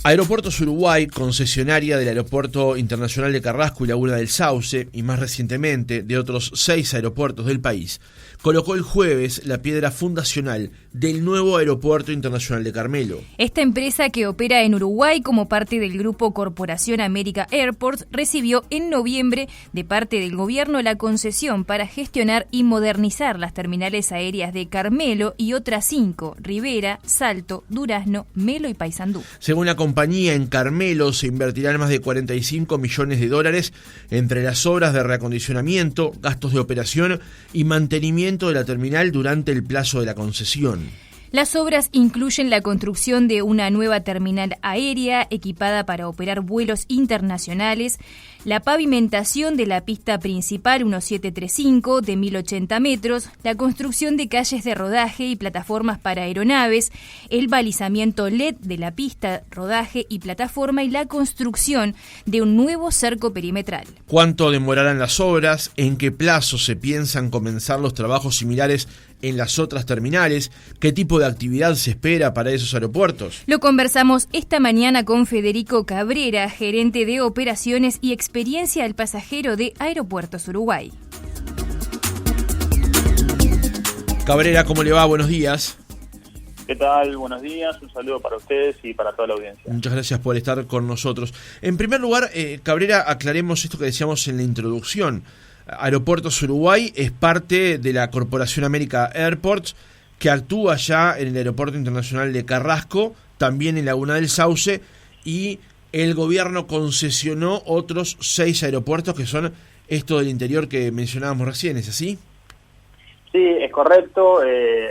Aeropuertos Uruguay, concesionaria del Aeropuerto Internacional de Carrasco y Laguna del Sauce, y más recientemente de otros 6 aeropuertos del país, colocó el jueves la piedra fundacional del nuevo Aeropuerto Internacional de Carmelo. Esta empresa, que opera en Uruguay como parte del grupo Corporación América Airports, recibió en noviembre de parte del gobierno la concesión para gestionar y modernizar las terminales aéreas de Carmelo y otras 5, Rivera, Salto, Durazno, Melo y Paysandú. Según la compañía, en Carmelo se invertirán más de 45 millones de dólares entre las obras de reacondicionamiento, gastos de operación y mantenimiento de la terminal durante el plazo de la concesión. Las obras incluyen la construcción de una nueva terminal aérea equipada para operar vuelos internacionales, la pavimentación de la pista principal 1735 de 1080 metros, la construcción de calles de rodaje y plataformas para aeronaves, el balizamiento LED de la pista, rodaje y plataforma y la construcción de un nuevo cerco perimetral. ¿Cuánto demorarán las obras? ¿En qué plazo se piensan comenzar los trabajos similares en las otras terminales? ¿Qué tipo de actividad se espera para esos aeropuertos? Lo conversamos esta mañana con Federico Cabrera, gerente de operaciones y experiencia del pasajero de Aeropuertos Uruguay. Cabrera, ¿cómo le va? Buenos días. ¿Qué tal? Buenos días, un saludo para ustedes y para toda la audiencia. Muchas gracias por estar con nosotros. En primer lugar, Cabrera, aclaremos esto que decíamos en la introducción. Aeropuertos Uruguay es parte de la Corporación América Airports, que actúa ya en el Aeropuerto Internacional de Carrasco, también en Laguna del Sauce, y el gobierno concesionó otros 6 aeropuertos que son estos del interior que mencionábamos recién, ¿es así? Sí, es correcto.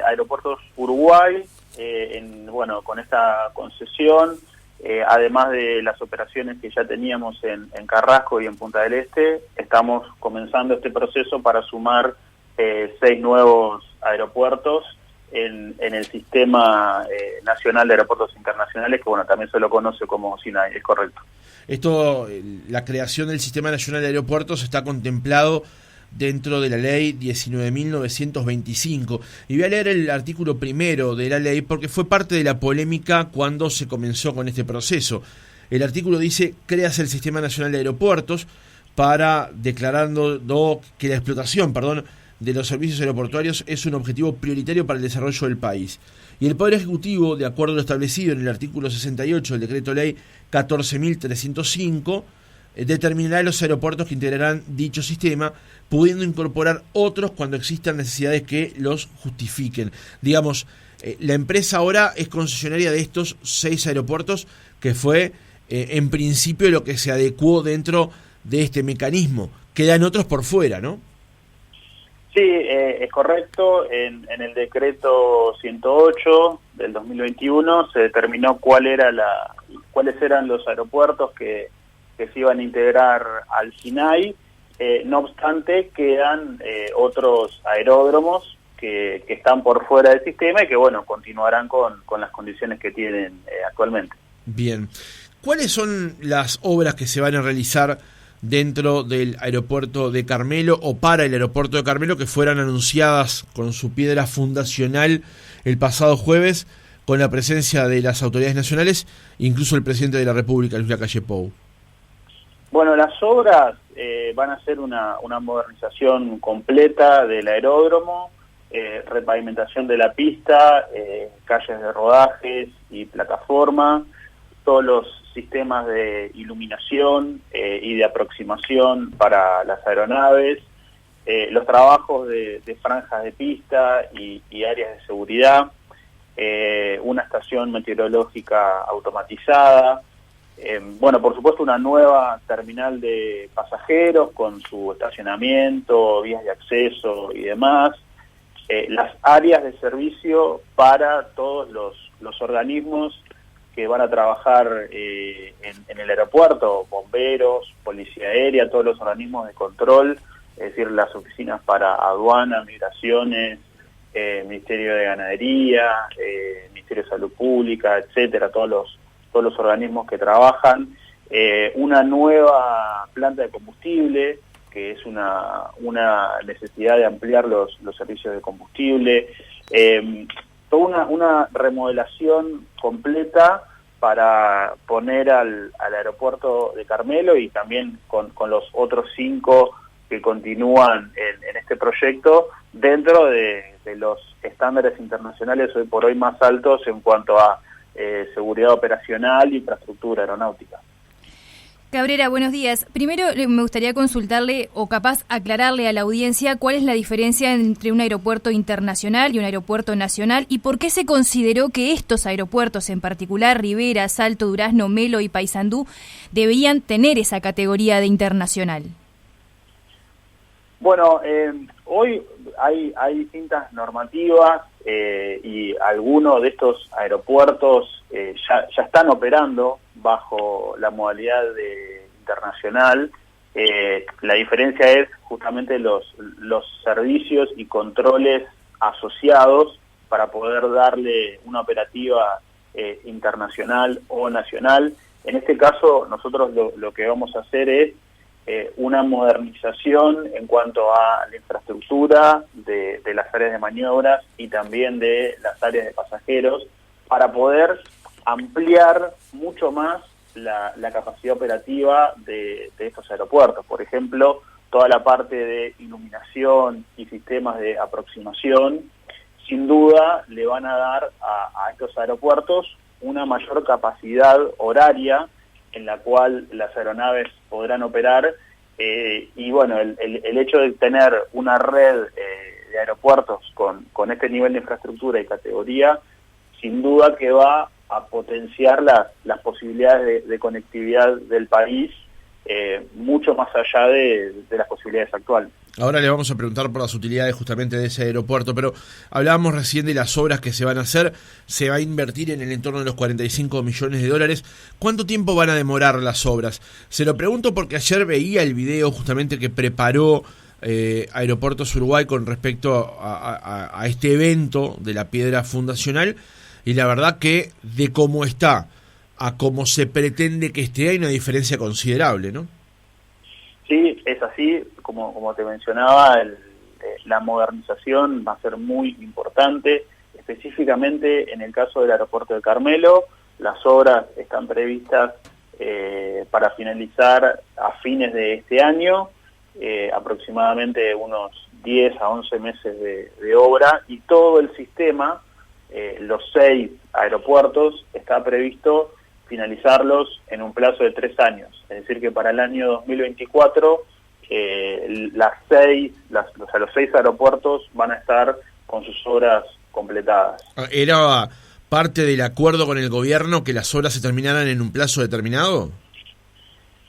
Aeropuertos Uruguay, con esta concesión, además de las operaciones que ya teníamos en Carrasco y en Punta del Este, estamos comenzando este proceso para sumar 6 nuevos aeropuertos en el Sistema Nacional de Aeropuertos Internacionales, que también se lo conoce como SINAI, es correcto. Esto, la creación del Sistema Nacional de Aeropuertos está contemplado dentro de la ley 19.925. Y voy a leer el artículo primero de la ley porque fue parte de la polémica cuando se comenzó con este proceso. El artículo dice: créase el Sistema Nacional de Aeropuertos para declarando que la explotación, de los servicios aeroportuarios es un objetivo prioritario para el desarrollo del país. Y el Poder Ejecutivo, de acuerdo a lo establecido en el artículo 68 del Decreto Ley 14.305, determinará los aeropuertos que integrarán dicho sistema, pudiendo incorporar otros cuando existan necesidades que los justifiquen. Digamos, la empresa ahora es concesionaria de estos 6 aeropuertos, que fue en principio lo que se adecuó dentro de este mecanismo. Quedan otros por fuera, ¿no? Sí, es correcto. En el decreto 108 del 2021 se determinó cuáles eran los aeropuertos que se iban a integrar al SINAI. No obstante, quedan otros aeródromos que están por fuera del sistema y que continuarán con las condiciones que tienen actualmente. Bien. ¿Cuáles son las obras que se van a realizar dentro del aeropuerto de Carmelo o para el aeropuerto de Carmelo, que fueran anunciadas con su piedra fundacional el pasado jueves, con la presencia de las autoridades nacionales, incluso el presidente de la República, Luis Lacalle Pou? Las obras van a ser una modernización completa del aeródromo, repavimentación de la pista, calles de rodajes y plataforma, todos los sistemas de iluminación y de aproximación para las aeronaves, los trabajos de franjas de pista y áreas de seguridad, una estación meteorológica automatizada, por supuesto una nueva terminal de pasajeros con su estacionamiento, vías de acceso y demás, las áreas de servicio para todos los organismos que van a trabajar en el aeropuerto, bomberos, policía aérea, todos los organismos de control, es decir, las oficinas para aduana, migraciones, Ministerio de Ganadería, Ministerio de Salud Pública, etcétera, todos los organismos que trabajan, una nueva planta de combustible, que es una necesidad de ampliar los servicios de combustible, toda una remodelación completa para poner al aeropuerto de Carmelo y también con los otros 5 que continúan en este proyecto dentro de los estándares internacionales hoy por hoy más altos en cuanto a seguridad operacional y infraestructura aeronáutica. Cabrera, buenos días. Primero me gustaría consultarle o capaz aclararle a la audiencia cuál es la diferencia entre un aeropuerto internacional y un aeropuerto nacional y por qué se consideró que estos aeropuertos, en particular Rivera, Salto, Durazno, Melo y Paysandú, debían tener esa categoría de internacional. Bueno, hoy hay distintas normativas y algunos de estos aeropuertos ya están operando bajo la modalidad de internacional. La diferencia es justamente los servicios y controles asociados para poder darle una operativa internacional o nacional. En este caso, nosotros lo que vamos a hacer es una modernización en cuanto a la infraestructura de las áreas de maniobras y también de las áreas de pasajeros para poder ampliar mucho más la capacidad operativa de estos aeropuertos. Por ejemplo, toda la parte de iluminación y sistemas de aproximación, sin duda le van a dar a estos aeropuertos una mayor capacidad horaria en la cual las aeronaves podrán operar y bueno, el hecho de tener una red de aeropuertos con este nivel de infraestructura y categoría, sin duda que va a potenciar las posibilidades de conectividad del país mucho más allá de las posibilidades actuales. Ahora le vamos a preguntar por las utilidades justamente de ese aeropuerto, pero hablábamos recién de las obras que se van a hacer. Se va a invertir en el entorno de los 45 millones de dólares. ¿Cuánto tiempo van a demorar las obras? Se lo pregunto porque ayer veía el video justamente que preparó Aeropuertos Uruguay con respecto a este evento de la piedra fundacional, y la verdad que de cómo está a cómo se pretende que esté hay una diferencia considerable, ¿no? Sí, es así, como te mencionaba, la modernización va a ser muy importante, específicamente en el caso del aeropuerto de Carmelo. Las obras están previstas para finalizar a fines de este año, aproximadamente unos 10 a 11 meses de obra, y todo el sistema, los 6 aeropuertos, está previsto finalizarlos en un plazo de 3 años. Es decir, que para el año 2024 los 6 aeropuertos van a estar con sus obras completadas. ¿Era parte del acuerdo con el gobierno que las obras se terminaran en un plazo determinado?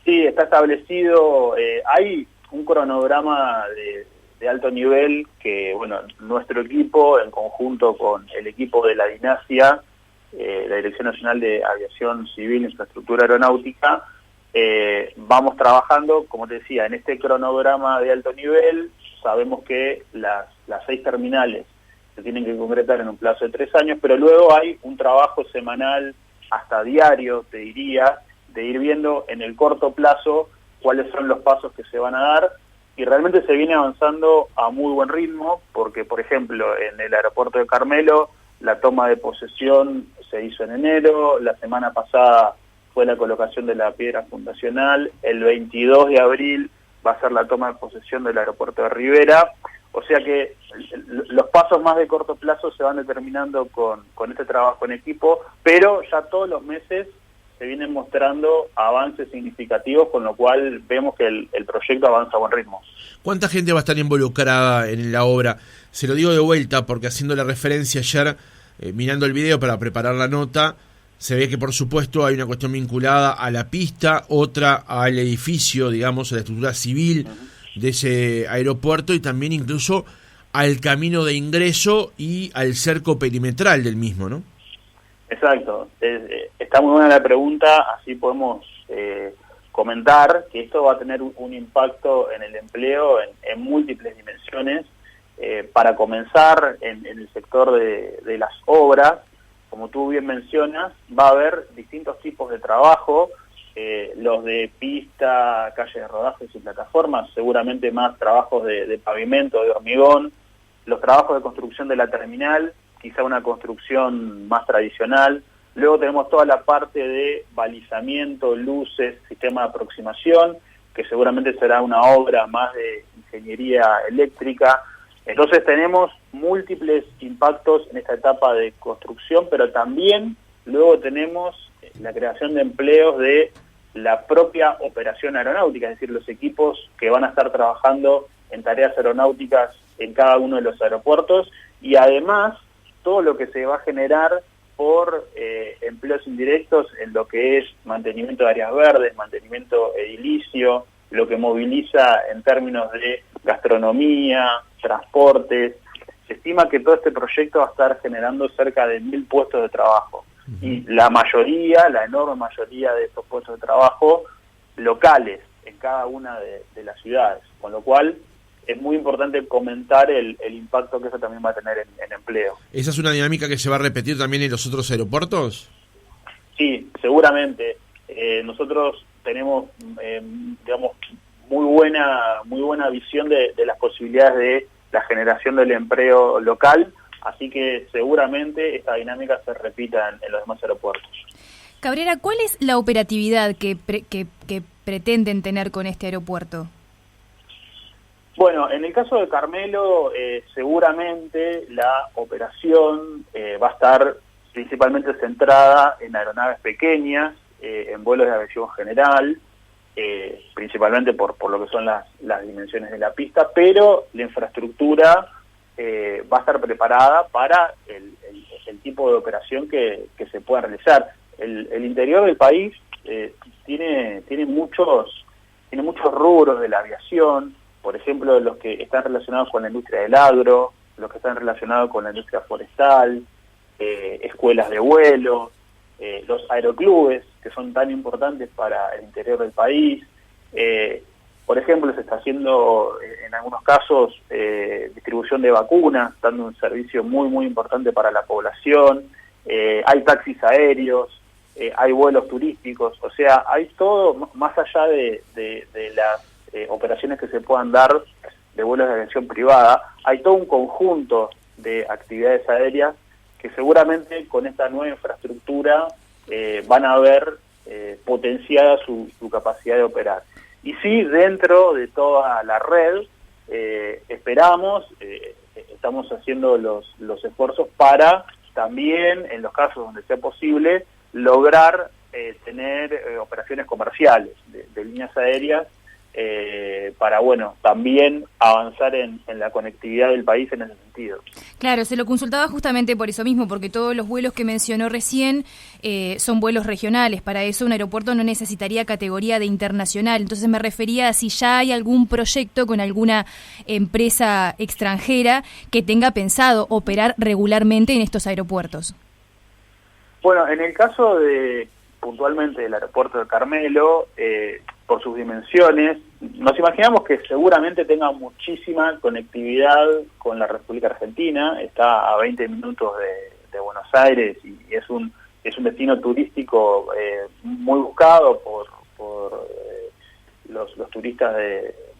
Sí, está establecido. Hay un cronograma de alto nivel que, bueno, nuestro equipo, en conjunto con el equipo de la DINASIA, la Dirección Nacional de Aviación Civil e Infraestructura Aeronáutica, vamos trabajando, como te decía, en este cronograma de alto nivel. Sabemos que las 6 terminales se tienen que concretar en un plazo de 3 años, pero luego hay un trabajo semanal, hasta diario, te diría, de ir viendo en el corto plazo cuáles son los pasos que se van a dar, y realmente se viene avanzando a muy buen ritmo, porque, por ejemplo, en el aeropuerto de Carmelo, la toma de posesión se hizo en enero, la semana pasada fue la colocación de la piedra fundacional, el 22 de abril va a ser la toma de posesión del aeropuerto de Rivera, o sea que los pasos más de corto plazo se van determinando con este trabajo en equipo, pero ya todos los meses se vienen mostrando avances significativos, con lo cual vemos que el proyecto avanza a buen ritmo. ¿Cuánta gente va a estar involucrada en la obra? Se lo digo de vuelta porque, haciendo la referencia ayer, mirando el video para preparar la nota, se ve que por supuesto hay una cuestión vinculada a la pista, otra al edificio, digamos, a la estructura civil de ese aeropuerto, y también incluso al camino de ingreso y al cerco perimetral del mismo, ¿no? Exacto. Está muy buena la pregunta, así podemos comentar que esto va a tener un impacto en el empleo en múltiples dimensiones. Para comenzar, en el sector de las obras, como tú bien mencionas, va a haber distintos tipos de trabajo, los de pista, calles de rodajes y plataformas, seguramente más trabajos de pavimento, de hormigón, los trabajos de construcción de la terminal, quizá una construcción más tradicional, Luego tenemos toda la parte de balizamiento, luces, sistema de aproximación, que seguramente será una obra más de ingeniería eléctrica. Entonces tenemos múltiples impactos en esta etapa de construcción, pero también luego tenemos la creación de empleos de la propia operación aeronáutica, es decir, los equipos que van a estar trabajando en tareas aeronáuticas en cada uno de los aeropuertos, y además todo lo que se va a generar por empleos indirectos en lo que es mantenimiento de áreas verdes, mantenimiento edilicio, lo que moviliza en términos de gastronomía, transportes. Se estima que todo este proyecto va a estar generando cerca de 1.000 puestos de trabajo. Y la enorme mayoría de estos puestos de trabajo locales en cada una de las ciudades, con lo cual es muy importante comentar el impacto que eso también va a tener en empleo. ¿Esa es una dinámica que se va a repetir también en los otros aeropuertos? Sí, seguramente. Nosotros tenemos, digamos, muy buena visión de las posibilidades de la generación del empleo local, así que seguramente esta dinámica se repita en los demás aeropuertos. Cabrera, ¿cuál es la operatividad que pretenden tener con este aeropuerto? Bueno, en el caso de Carmelo, seguramente la operación va a estar principalmente centrada en aeronaves pequeñas, en vuelos de aviación general, principalmente por lo que son las dimensiones de la pista, pero la infraestructura va a estar preparada para el tipo de operación que se pueda realizar. El interior del país tiene muchos rubros de la aviación, por ejemplo, los que están relacionados con la industria del agro, los que están relacionados con la industria forestal, escuelas de vuelo, los aeroclubes, que son tan importantes para el interior del país. Por ejemplo, se está haciendo, en algunos casos, distribución de vacunas, dando un servicio muy importante para la población. Hay taxis aéreos, hay vuelos turísticos, o sea, hay todo, más allá de las operaciones que se puedan dar de vuelos de aviación privada, hay todo un conjunto de actividades aéreas que seguramente con esta nueva infraestructura van a ver potenciada su capacidad de operar. Y sí, dentro de toda la red, estamos haciendo los esfuerzos para también, en los casos donde sea posible, lograr tener operaciones comerciales de líneas aéreas para, también avanzar en la conectividad del país en ese sentido. Claro, se lo consultaba justamente por eso mismo, porque todos los vuelos que mencionó recién son vuelos regionales. Para eso un aeropuerto no necesitaría categoría de internacional. Entonces me refería a si ya hay algún proyecto con alguna empresa extranjera que tenga pensado operar regularmente en estos aeropuertos. Bueno, en el caso puntualmente del aeropuerto de Carmelo, por sus dimensiones, nos imaginamos que seguramente tenga muchísima conectividad con la República Argentina. Está a 20 minutos de Buenos Aires y es un destino turístico muy buscado por los turistas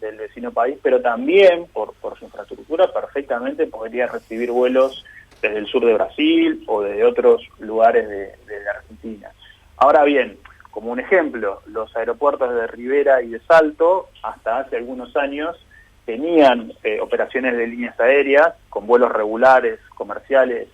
del vecino país, pero también por su infraestructura perfectamente podría recibir vuelos desde el sur de Brasil o desde otros lugares de la Argentina. Ahora bien, como un ejemplo, los aeropuertos de Rivera y de Salto, hasta hace algunos años, tenían operaciones de líneas aéreas con vuelos regulares, comerciales,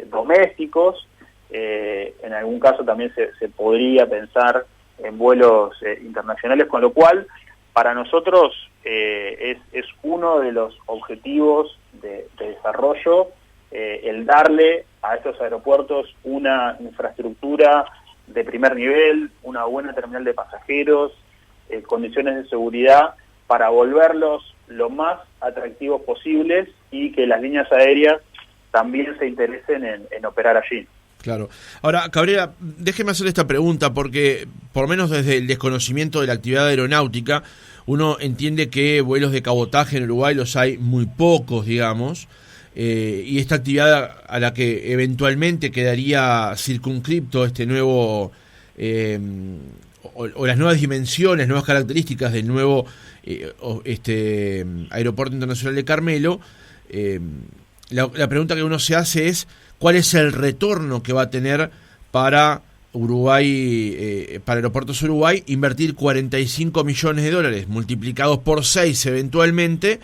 domésticos. En algún caso también se podría pensar en vuelos internacionales, con lo cual para nosotros es uno de los objetivos de desarrollo el darle a estos aeropuertos una infraestructura de primer nivel, una buena terminal de pasajeros, condiciones de seguridad para volverlos lo más atractivos posibles y que las líneas aéreas también se interesen en operar allí. Claro. Ahora, Cabrera, déjeme hacerle esta pregunta porque, por lo menos desde el desconocimiento de la actividad aeronáutica, uno entiende que vuelos de cabotaje en Uruguay los hay muy pocos, digamos, y esta actividad a la que eventualmente quedaría circunscripto este nuevo, o las nuevas dimensiones, nuevas características del nuevo Aeropuerto Internacional de Carmelo, la pregunta que uno se hace es ¿cuál es el retorno que va a tener para Uruguay, para Aeropuertos Uruguay, invertir $45 millones, multiplicados por 6 eventualmente,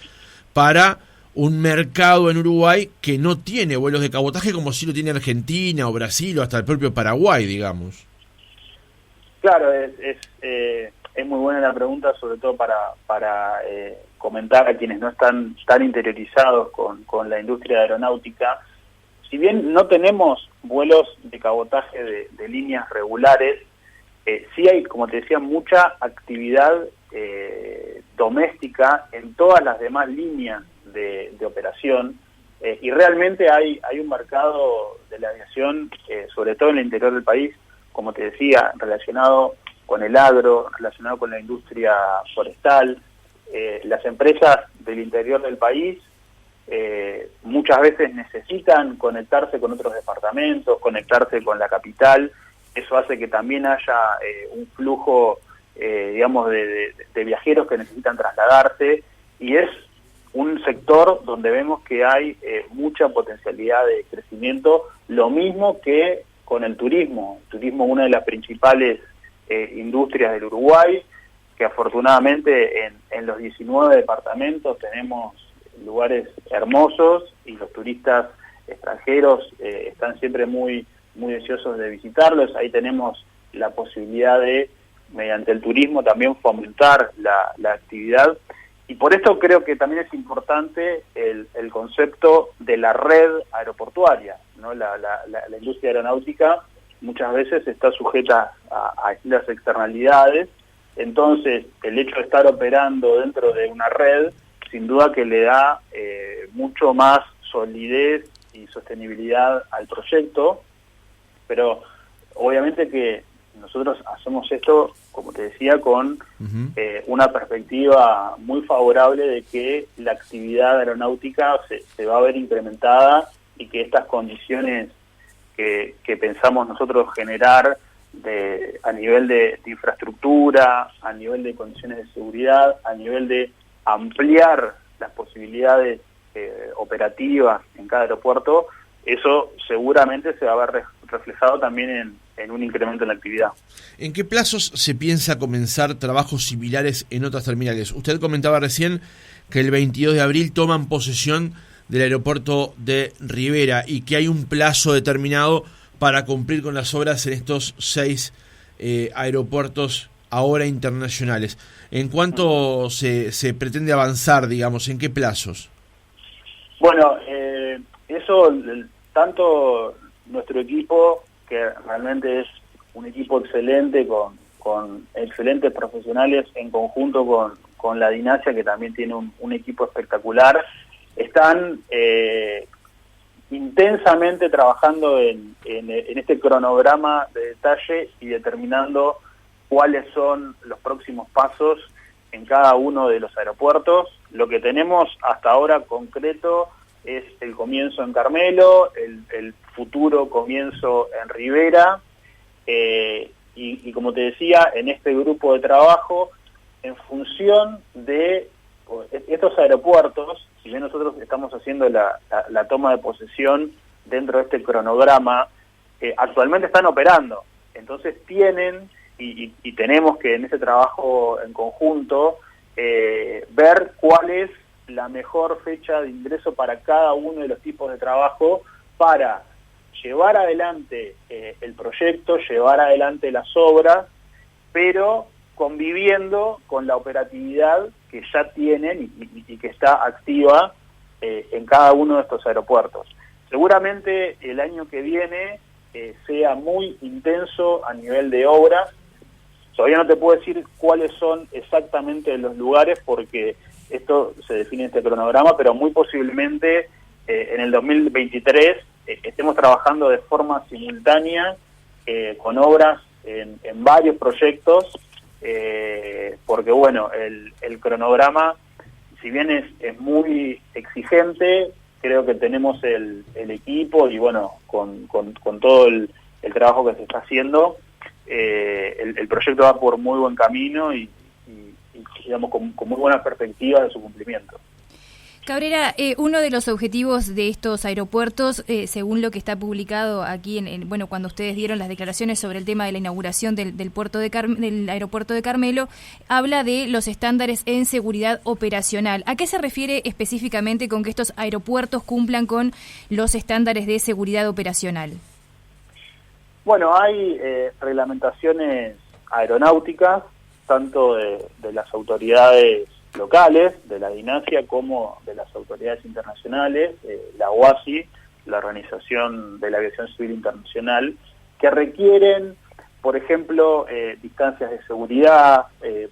para un mercado en Uruguay que no tiene vuelos de cabotaje como si lo tiene Argentina o Brasil o hasta el propio Paraguay, digamos. Claro, es muy buena la pregunta, sobre todo para comentar a quienes no están tan interiorizados con la industria aeronáutica. Si bien no tenemos vuelos de cabotaje de líneas regulares, sí hay, como te decía, mucha actividad doméstica en todas las demás líneas de operación, y realmente hay un mercado de la aviación, sobre todo en el interior del país, como te decía, relacionado con el agro, relacionado con la industria forestal. Las empresas del interior del país muchas veces necesitan conectarse con otros departamentos, conectarse con la capital. Eso hace que también haya un flujo, digamos, de viajeros que necesitan trasladarse, y es un sector donde vemos que hay mucha potencialidad de crecimiento, lo mismo que con el turismo. El turismo es una de las principales industrias del Uruguay, que afortunadamente en los 19 departamentos tenemos lugares hermosos, y los turistas extranjeros están siempre muy deseosos de visitarlos. Ahí tenemos la posibilidad de, mediante el turismo, también fomentar la actividad. Y por esto creo que también es importante el concepto de la red aeroportuaria, ¿no? La industria aeronáutica muchas veces está sujeta a distintas externalidades. Entonces, el hecho de estar operando dentro de una red, sin duda que le da mucho más solidez y sostenibilidad al proyecto, pero obviamente que nosotros hacemos esto, como te decía, con una perspectiva muy favorable de que la actividad aeronáutica se va a ver incrementada, y que estas condiciones que pensamos nosotros generar a nivel de infraestructura, a nivel de condiciones de seguridad, a nivel de ampliar las posibilidades operativas en cada aeropuerto, eso seguramente se va a ver reflejado también en un incremento en la actividad. ¿En qué plazos se piensa comenzar trabajos similares en otras terminales? Usted comentaba recién que el 22 de abril toman posesión del aeropuerto de Rivera y que hay un plazo determinado para cumplir con las obras en estos 6 aeropuertos ahora internacionales. ¿En cuánto se pretende avanzar, digamos? ¿En qué plazos? Bueno, eso, tanto nuestro equipo, que realmente es un equipo excelente, con excelentes profesionales, en conjunto con la Dinasia, que también tiene un equipo espectacular, están intensamente trabajando en este cronograma de detalle y determinando cuáles son los próximos pasos en cada uno de los aeropuertos. Lo que tenemos hasta ahora concreto es el comienzo en Carmelo, el futuro comienzo en Rivera, y como te decía, en este grupo de trabajo, en función de estos aeropuertos, si bien nosotros estamos haciendo la toma de posesión dentro de este cronograma, actualmente están operando. Entonces tienen y tenemos que en ese trabajo en conjunto ver cuál es la mejor fecha de ingreso para cada uno de los tipos de trabajo, para llevar adelante el proyecto, llevar adelante las obras, pero conviviendo con la operatividad que ya tienen y que está activa en cada uno de estos aeropuertos. Seguramente el año que viene sea muy intenso a nivel de obras. Todavía no te puedo decir cuáles son exactamente los lugares, porque esto se define en este cronograma, pero muy posiblemente en el 2023 estemos trabajando de forma simultánea con obras en varios proyectos, porque bueno, el cronograma, si bien es muy exigente, creo que tenemos el equipo y bueno, con todo el trabajo que se está haciendo, el proyecto va por muy buen camino y digamos con muy buena perspectiva de su cumplimiento. Cabrera, uno de los objetivos de estos aeropuertos, según lo que está publicado aquí, cuando ustedes dieron las declaraciones sobre el tema de la inauguración del aeropuerto de Carmelo, habla de los estándares en seguridad operacional. ¿A qué se refiere específicamente con que estos aeropuertos cumplan con los estándares de seguridad operacional? Bueno, hay reglamentaciones aeronáuticas, tanto de las autoridades locales, de la DINASIA, como de las autoridades internacionales, la OASI, la Organización de la Aviación Civil Internacional, que requieren, por ejemplo, distancias de seguridad,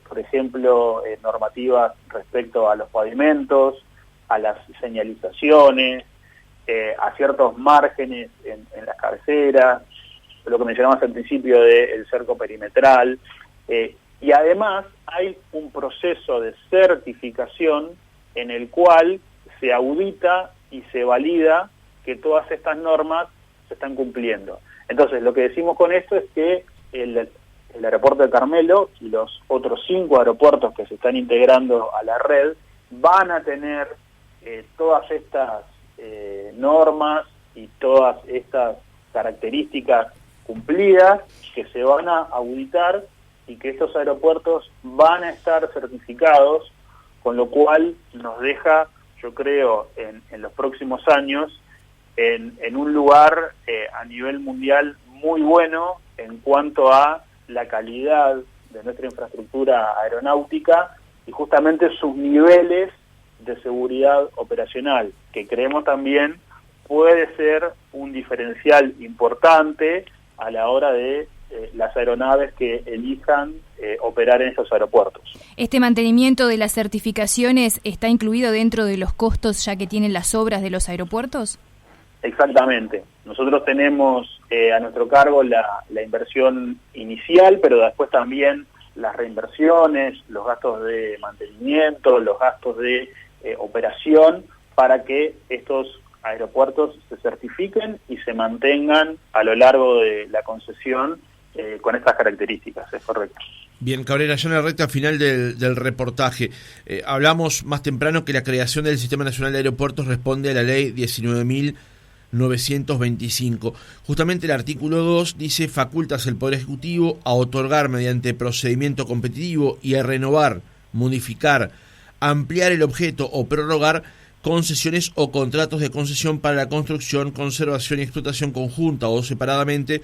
por ejemplo, normativas respecto a los pavimentos, a las señalizaciones, a ciertos márgenes en las cabeceras, lo que mencionamos al principio del cerco perimetral, y además hay un proceso de certificación en el cual se audita y se valida que todas estas normas se están cumpliendo. Entonces, lo que decimos con esto es que el aeropuerto de Carmelo y los otros 5 aeropuertos que se están integrando a la red van a tener todas estas normas y todas estas características cumplidas, que se van a auditar y que estos aeropuertos van a estar certificados, con lo cual nos deja, yo creo, en los próximos años, en un lugar a nivel mundial muy bueno en cuanto a la calidad de nuestra infraestructura aeronáutica y justamente sus niveles de seguridad operacional, que creemos también puede ser un diferencial importante a la hora de las aeronaves que elijan operar en estos aeropuertos. ¿Este mantenimiento de las certificaciones está incluido dentro de los costos ya que tienen las obras de los aeropuertos? Exactamente. Nosotros tenemos a nuestro cargo la inversión inicial, pero después también las reinversiones, los gastos de mantenimiento, los gastos de operación, para que estos aeropuertos se certifiquen y se mantengan a lo largo de la concesión con estas características, es correcto. Bien, Cabrera, ya en la recta final del reportaje, hablamos más temprano que la creación del Sistema Nacional de Aeropuertos responde a la ley 19.925. Justamente el artículo 2 dice: facultas el Poder Ejecutivo a otorgar mediante procedimiento competitivo y a renovar, modificar, ampliar el objeto o prorrogar concesiones o contratos de concesión para la construcción, conservación y explotación conjunta o separadamente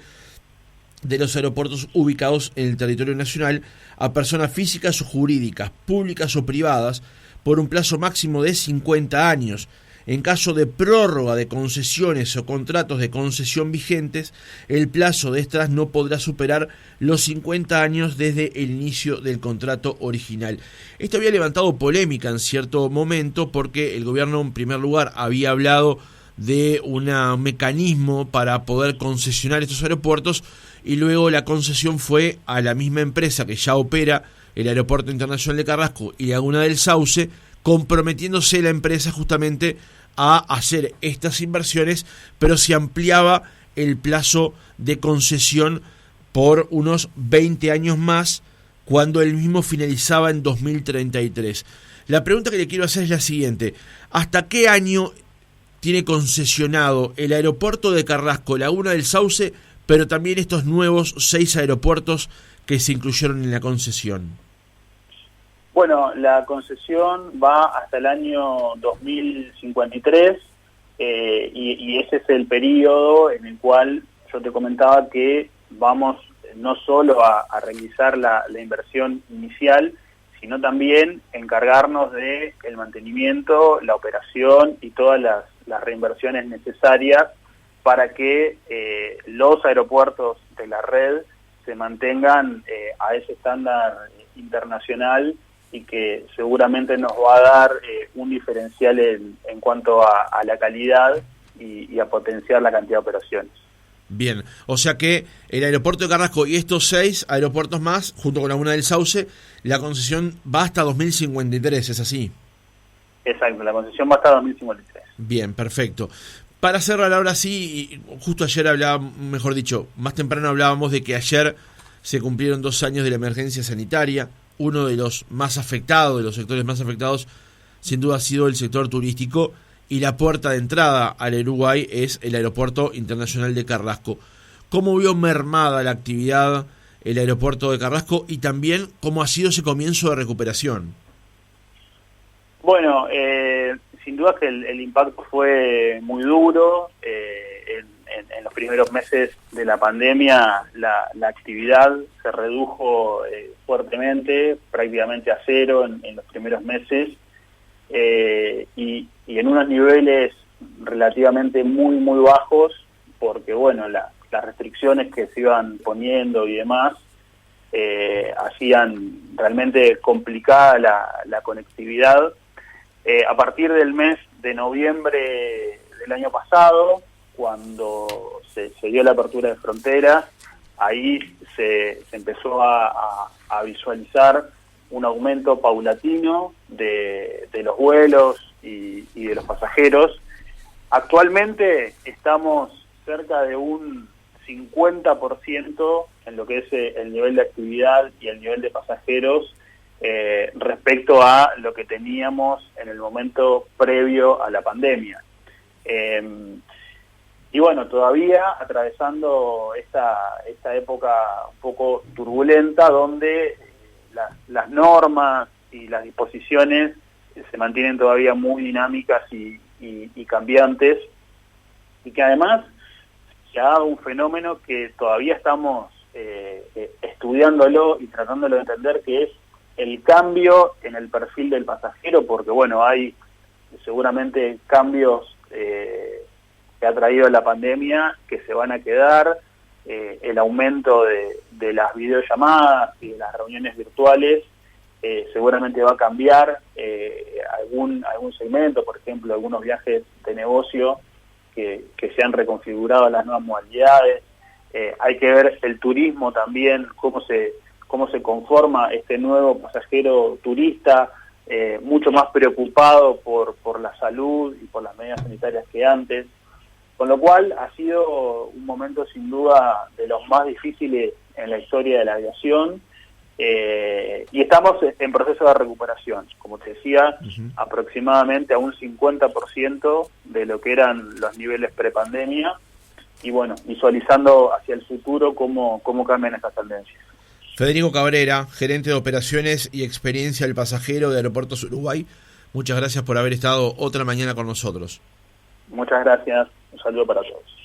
de los aeropuertos ubicados en el territorio nacional a personas físicas o jurídicas, públicas o privadas, por un plazo máximo de 50 años. En caso de prórroga de concesiones o contratos de concesión vigentes, el plazo de estas no podrá superar los 50 años desde el inicio del contrato original. Esto había levantado polémica en cierto momento porque el gobierno, en primer lugar, había hablado de un mecanismo para poder concesionar estos aeropuertos y luego la concesión fue a la misma empresa que ya opera el Aeropuerto Internacional de Carrasco y Laguna del Sauce, comprometiéndose la empresa justamente a hacer estas inversiones, pero se ampliaba el plazo de concesión por unos 20 años más, cuando el mismo finalizaba en 2033. La pregunta que le quiero hacer es la siguiente: ¿hasta qué año tiene concesionado el aeropuerto de Carrasco, Laguna del Sauce, pero también estos nuevos 6 aeropuertos que se incluyeron en la concesión? Bueno, la concesión va hasta el año 2053 y ese es el periodo en el cual yo te comentaba que vamos no solo a realizar la inversión inicial, sino también encargarnos de el mantenimiento, la operación y todas las reinversiones necesarias para que los aeropuertos de la red se mantengan a ese estándar internacional y que seguramente nos va a dar un diferencial en cuanto a la calidad y a potenciar la cantidad de operaciones. Bien, o sea que el aeropuerto de Carrasco y estos 6 aeropuertos más, junto con Laguna del Sauce, la concesión va hasta 2053, ¿es así? Exacto, la concesión va hasta 2053. Bien, perfecto. Para cerrar ahora sí, justo ayer mejor dicho, más temprano hablábamos de que ayer se cumplieron 2 años de la emergencia sanitaria. Uno de los más afectados, de los sectores más afectados, sin duda ha sido el sector turístico, y la puerta de entrada al Uruguay es el Aeropuerto Internacional de Carrasco. ¿Cómo vio mermada la actividad el aeropuerto de Carrasco y también cómo ha sido ese comienzo de recuperación? Bueno, sin duda que el impacto fue muy duro. En los primeros meses de la pandemia la actividad se redujo fuertemente, prácticamente a cero en los primeros meses, y en unos niveles relativamente muy bajos, porque bueno, las restricciones que se iban poniendo y demás hacían realmente complicada la conectividad. A partir del mes de noviembre del año pasado, cuando se dio la apertura de fronteras, ahí se empezó a visualizar un aumento paulatino de los vuelos y de los pasajeros. Actualmente estamos cerca de un 50% en lo que es el nivel de actividad y el nivel de pasajeros respecto a lo que teníamos en el momento previo a la pandemia. Y bueno, todavía atravesando esta época un poco turbulenta, donde las normas y las disposiciones se mantienen todavía muy dinámicas y cambiantes, y que además se ha dado un fenómeno que todavía estamos estudiándolo y tratándolo de entender, que es el cambio en el perfil del pasajero, porque bueno, hay seguramente cambios que ha traído la pandemia que se van a quedar, el aumento de las videollamadas y de las reuniones virtuales seguramente va a cambiar algún segmento, por ejemplo, algunos viajes de negocio que se han reconfigurado a las nuevas modalidades. Hay que ver el turismo también, cómo se conforma este nuevo pasajero turista, mucho más preocupado por la salud y por las medidas sanitarias que antes. Con lo cual ha sido un momento sin duda de los más difíciles en la historia de la aviación, y estamos en proceso de recuperación, como te decía, aproximadamente a un 50% de lo que eran los niveles prepandemia, y bueno, visualizando hacia el futuro cómo cambian estas tendencias. Federico Cabrera, gerente de operaciones y experiencia del pasajero de Aeropuertos Uruguay, muchas gracias por haber estado otra mañana con nosotros. Muchas gracias, un saludo para todos.